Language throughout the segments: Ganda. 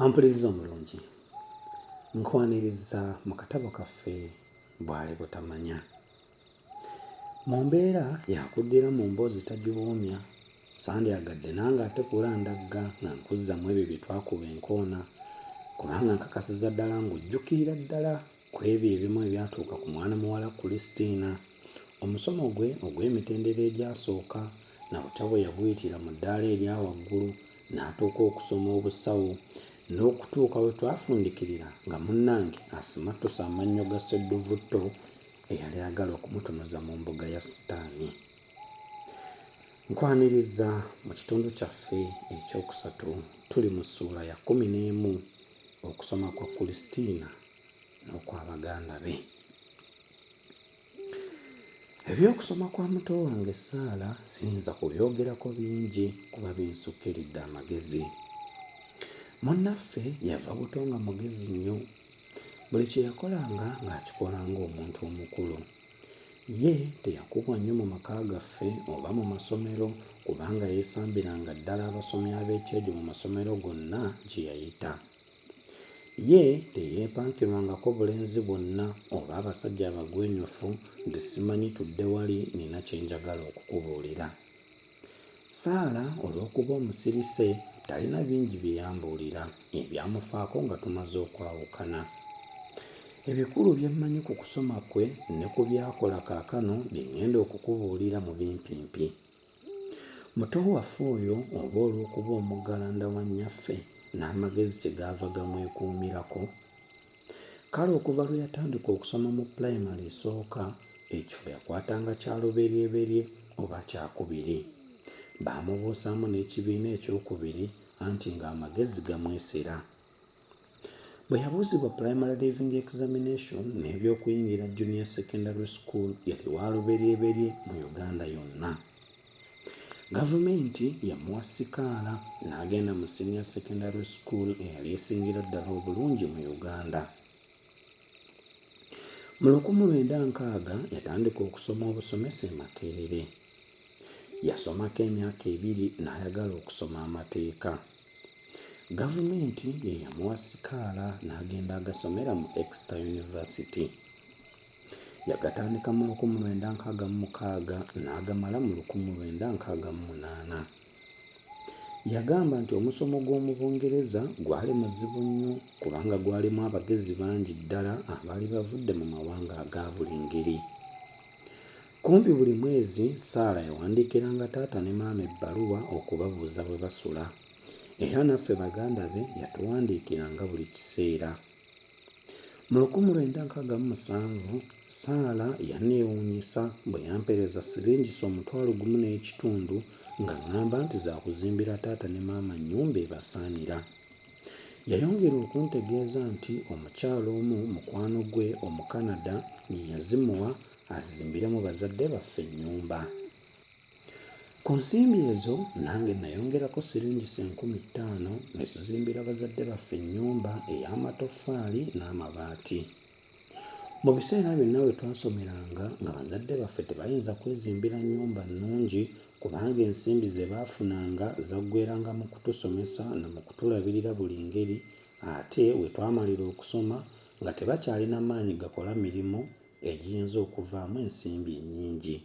Ampuliriza omulungi, nkwaniriza mu katabo kaffe bwali butamanya. Mu mbeera yakuddira mu mboozi tagibuumya, sandyagadde nange ate kulandagga nga nkuzzamu ebyo bye twakuba enkoona, kubanga nkakasiza ddala ng'ojjukira ddala ku ebyo ebimu ebyatuuka ku mwana muwala Christina. Omusomo gwe ogw'emitendera egyasooka na butabo yaguyitira mu ddaala erya waggulu n'atuuka okusoma obusawo, n'okutuuka we twafundikirira nga munnange asimattusa amannyo ga Ssedduvutto eyali ayagala okumutunuza mu mbuga ya Sitaani. Nkwaniriza mu kitundu kyaffe ekyokusatu tuli mu ssuula ya 11 okusoma kwa Christina n'okw'abaganda be. Ebyokusoma kwa muto wange Saala siyinza kubyogerako bingi kuba binsukkiridde amagezi. Munnaffe yava buto nga mugezi nnyo. Buli kye yakolanga ng'akikola ng'omuntu omukulu. Ye teyakubwa nnyo mu maka gaffe oba mu masomero kubanga yeesambiranga ddala abasomi ab'ekyejo mu masomero gonna gye yayita. Ye teyeepankirwangako bulenzi bwonna oba abasajja abagwenyufu nti simanyi tudde wali nina kye njagala okukubuulira. Saala olw'okuba omusirise talina bingi bye yambuulira ebyamufaako nga tumaze okwawukana. Ebikulu bye mmanyi ku kusoma kwe ne ku byakola kaakano bye ŋŋenda okukubuulira mu bimpimpi. Muto waffe oyo oba olw'okuba omuggalanda wa nnyaffe n'amagezi kye gaava gamwekuumirako. Kale okuva lwe yatandika okusoma mu pulayimale esooka, ekifo yakwatanga kya luberyeberye oba kyakubiri. Baamubuusaamu n'ekibiina ekyokubiri anti ng'amagezi gamwesera. Bwe yabuuzibwa Primary Leaving Examination n'ebyokuyingira Junior Secondary School yali wa luberyeberye mu Uganda yonna. Gavumenti yamuwa sikaala n'agenda mu Senior Secondary School eyali esingira ddala obulungi mu Uganda. Mu 1960 yatandika okusoma obusomesa e Makerere. Yasomako emyaka 2 n'ayagala okusoma amateeka. Gavumenti ye yamuwa sikaala n'agenda agasomera mu Exeter University. Yagatandika mu 1966 n'agamala mu 1968. Yagamba nti omusomo gw'omu Bungereza gwali muzibu nnyo kubanga gwalimu abagezi bangi ddala abaali bavudde mu mawanga aga buli ngeri. Kumpi buli mwezi Saala yawandiikiranga taata ne maama ebbaluwa okubabuuza bwe basula. Era naffe baganda be yatuwandiikiranga buli kiseera. Mu 1967 Saala yanneewuunyisa bwe yampeereza siringisi 1,500 nga ŋŋamba nti za kuzimbira taata ne maama nnyumba ebasaanira. Yayongera okuntegeeza nti omukyala omu mukwano gwe Omukanada ye yazimuwa azimbiremu bazadde baffe ennyumba. Ku nsimbi ezo nange nayongerako siringisi 5,000 ne tuzimbira bazadde baffe ennyumba ey'amatoffaali n'amabaati. Mu biseera byonna bwe twasomeranga nga bazadde baffe tebayinza kwezimbira nnyumba nnungi kubanga ensimbi ze baafunanga zaggweranga mu kutusomesa ne mu kutulabirira buli ngeri, ate we twamalira okusoma nga tebakyalina maanyi gakola mirimu egiyinza okuvaamu ensimbi ennyingi.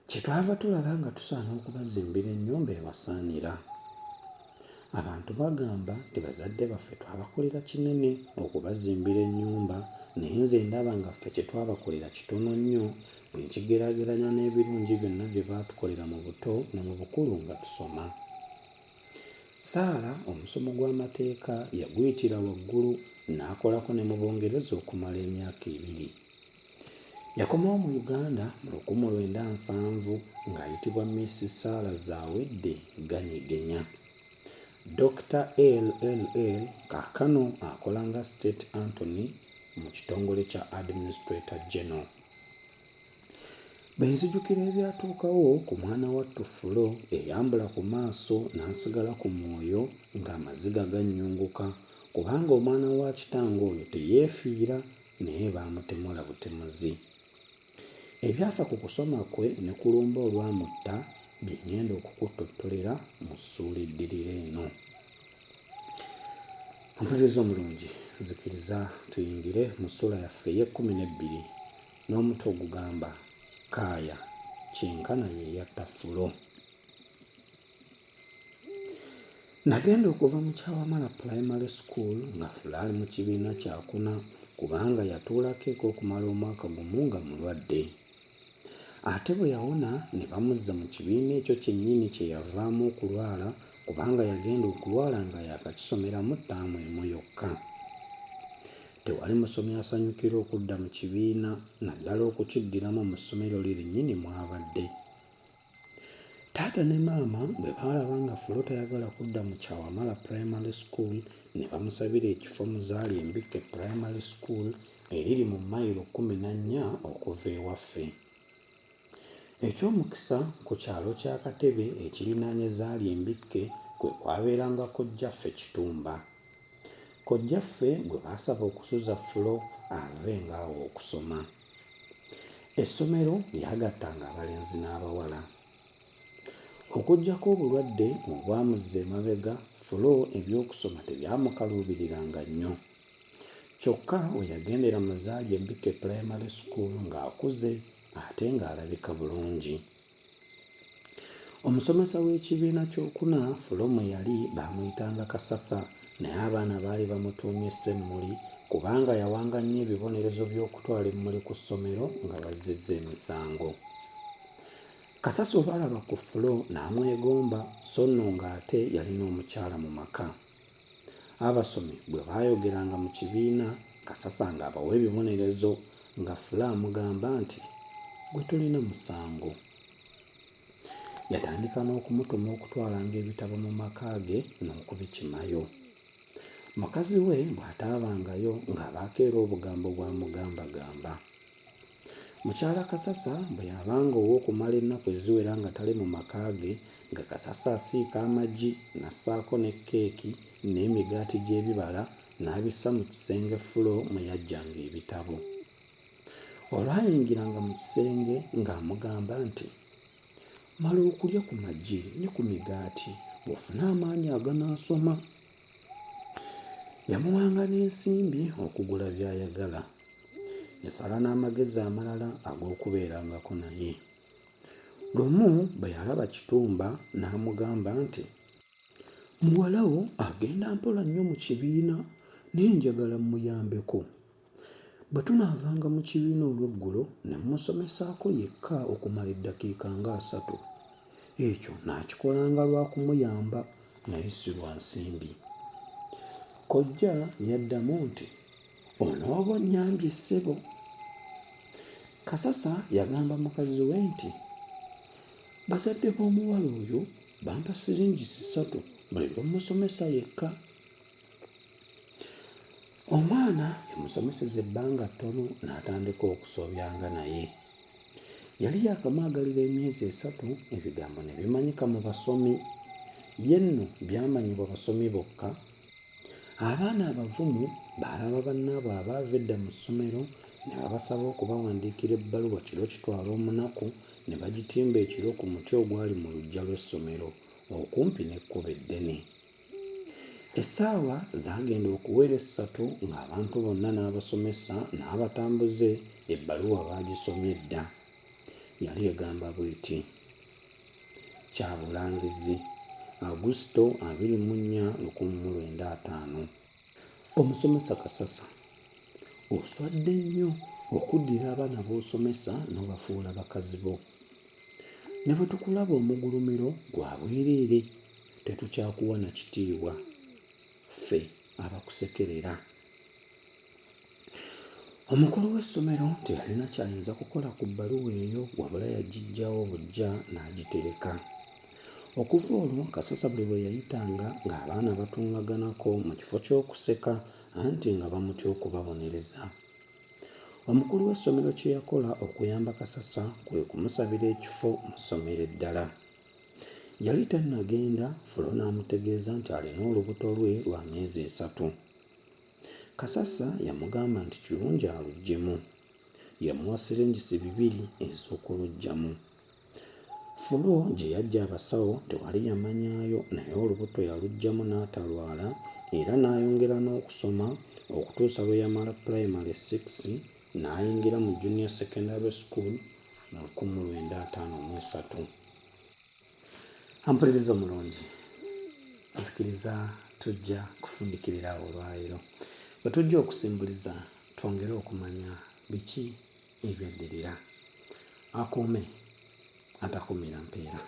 Kyetwava tulaba nga tusaana okubazimbira ennyumba ebasaanira. Abantu bagamba nti bazadde baffe twabakolera kinene okubazimbira ennyumba, naye nze ndaba nga ffe kye twabakolera kitono nnyo bwe nkigeraageranya n'ebirungi byonna bye baatukolera mu buto ne mu bukulu nga tusoma. Saala omusomo gw'amateeka yaguyitira waggulu n'akolako ne mu Bungereza okumala emyaka 2. Yakomawo mu Uganda mu 1970 ng'ayitibwa Miss Saala Zaawedde Ganyegenya. Dr. LLL kaakano akola nga State Attorney mu kitongole kya Administrator General. Benzijukira ebyatuukawo ku mwana wattu Fulo eyambula ku maaso n'asigala ku mwoyo ng'amaziga gannyunguka kubanga omwana wa kitange oyo teyeefiira naye baamutemula butemuzi. Ebyafa ku kusoma kwe ne kulumba olwamutta bye ŋŋenda okukutottolera mu ssuula eddirira eno. Omutuuze omulungi, nzikiriza tuyingire mu ssula yaffe ey'e12 n'omutwe ogugamba Kaaya kyenkana ye yatta Fulo. Nagenda okuva mu Kyawamala Primary School nga Fulo ali mu kibiina kyakuna kubanga yatuulako okumala omwaka gumu nga mulwadde. Ate bwe yawona ne bamuzza mu kibiina ekyo kyennyini kye yavaamu okulwala kubanga yagenda okulwala nga yakakisomeramu ttaamu emu yokka. Tewali musomi asanyukira okudda mu kibiina naddala okukiddiramu mu ssomero lye lyennyini mw'abadde. Taata ne maama bwe baalaba nga Fulo tayagala kudda mu Kyawamala Primary School ne bamusabira ekifo mu Zaalyembikke Primary School eriri mu mayiro 14 okuva ewaffe. Eky'omukisa ku kyalo kya Katebe ekirinaanye Zaalyembikke kwe kwabeeranga kojjaffe Kitumba. Kojjaffe gwe baasaba okusuza Fulo ave ng'awo okusoma. Essomero lyagattanga abalenzi n'abawala. Okuggyako obulwadde obwamuzza emabega, Fulo eby'okusoma tebyamukaluubiriranga nnyo. Kyokka we yagendera mu Zaalyembikke Primary School ng'akuze ate ng'alabika bulungi. Omusomesa w'ekibiina ky'okuna Fulo mwe yali baamuyitanga Kasasa, naye abaana baali bamutuumye Semmuli kubanga yawanga nnyo ebibonerezo by'okutwala emmuli ku ssomero nga bazzizza emisango. Kasasa olwalaba ku Fulo n'amwegomba so nno ng'ate yalina omukyala mu maka. Abasomi bwe baayogeranga mu kibiina, Kasasa ng'abawa ebibonerezo nga Fulo amugamba nti gwe tulina musango. Yatandika n'okumutuma okutwalanga ebitabo mu maka ge n'okubikimayo. Mukazi we bw'ataabangayo ng'abaako era obugambo bw'amugambagamba. Mukyala Kasasa bwe yabanga ow'okumala ennaku eziwera nga tali mu maka ge, nga Kasasa asiika amagi n'assaako ne keeki n'emigaati gy'ebibala n'abissa mu kisenge Fulo mwe yaggyanga ebitabo. Olwayingiranga mu kisenge ng'amugamba nti mala okulya ku magi ne ku migaati bw'ofuna amaanyi aganaasoma. Yamuwanga n'ensimbi okugula by'ayagala. Yasala n'amagezi amalala ag'okubeerangako naye. Lumu bwe yalaba Kitumba n'amugamba nti muwala wo agenda mpola nnyo mu kibiina naye njagala mmuyambeko. Bwe tunaavanga mu kibiina olw'eggulo ne mmusomesaako yekka okumala eddakiika nga 3. Ekyo naakikolanga lwa kumuyamba naye si lwa nsimbi. Kojja yaddamu nti onooba onnyambye ssebo. Kasasa yagamba mukazi we nti bazadde b'omuwala oyo bampa siringi 3 buli lwe musomesa yekka. Omwana yamusomeseza ebbanga ttono n'atandika okusobyanga naye. Yali yakamwagalira emyezi 3 ebigambo ne bimanyika mu basomi. Ye nno byamanyibwa basomi bokka. Abaana abavumu baalaba bannaabwe abaava edda mu ssomero ne babasaba okubawandiikira ebbaluwa kiro kitwala omunaku ne bagitimba ekiro ku muti ogwali mu luggya lw'essomero okumpi n'ekkubo eddene. Essaawa zaagenda okuwera 3 ng'abantu bonna n'abasomesa n'abatambuze ebbaluwa baagisomye dda. Yali egamba bw'eti: Kyabulangizi, Augusito 24, 1905. Omusomesa Kasasa, oswadde nnyo okuddira abaana b'osomesa n'obafuula bakazi bo. Ne bwe tukulaba omugulumiro gwa bwereere tetukyakuwa na kitiibwa ffe abakusekerera. Omukulu w'essomero teyalina kyayinza kukola ku bbaluwa eyo wabula yagiggyawo bujja n'agitereka. Okuva olwo Kasasa buli bwe yayitanga ng'abaana batungaganako mu kifo ky'okuseka anti nga bamutya okubabonereza. Omukulu w'essomero kye yakola okuyamba Kasasa kwe kumusabira ekifo mu ssomero eddala. Yali tannagenda, Fulo n'amutegeeza nti alina olubuto lwe lwa myezi 3. Kasasa yamugamba nti kirungi aluggyemu. Yamuwa siringisi 2 ez'okuluggyamu. Fulo gye yajja abasawo tewali yamanyaayo, naye olubuto yaluggyamu n'atalwala era n'ayongera n'okusoma okutuusa lwe yamala primary 6 n'ayingira mu junior secondary school mu 1953. Ampuliriza omulungi, nzikiriza tujja kufundikirira olwaleero. Bwe tujja okusimbuliza twongere okumanya biki ebyaddirira. Akuume atakumira mpeera.